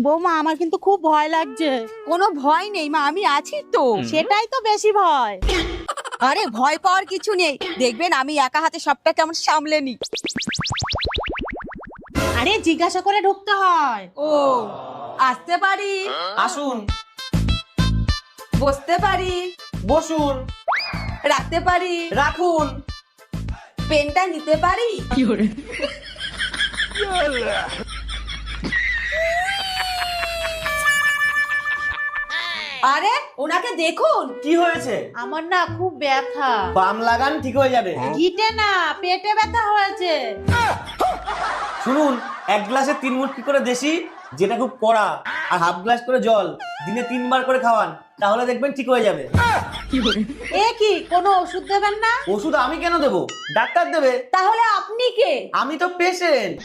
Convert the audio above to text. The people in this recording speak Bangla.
বৌমা আমার কিন্তু খুব ভয় লাগছে। কোনো ভয় নেই মা, আমি আছি তো। সেটাই তো বেশি ভয়। আরে ভয় পাওয়ার কিছু নেই, দেখবেন আমি একা হাতে সবটা কেমন সামলে নি। আরে জিজ্ঞাসা করে ঢুকতে হয়। ও, আসতে পারি? আসুন। বসতে পারি? বসুন। রাখতে পারি? রাখুন। পেনটা নিতে পারি? আরে ওনাকে দেখুন। কি হয়েছে? আমার না খুব ব্যথা। বাম লাগান, ঠিক হয়ে যাবে। গিটে না, পেটে ব্যথা হয়েছে। শুনুন, 1 গ্লাসে 3 মুটকি করে দেশি, যেটা খুব কড়া, আর হাফ গ্লাস করে জল দিনে 3 বার করে খাওয়ান, তাহলে দেখবেন ঠিক হয়ে যাবে। এ কি, কোনো ওষুধ দেবেন না? ওষুধ আমি কেন দেবো? ডাক্তার দেবে। তাহলে আপনি কে? আমি তো পেশেন্ট।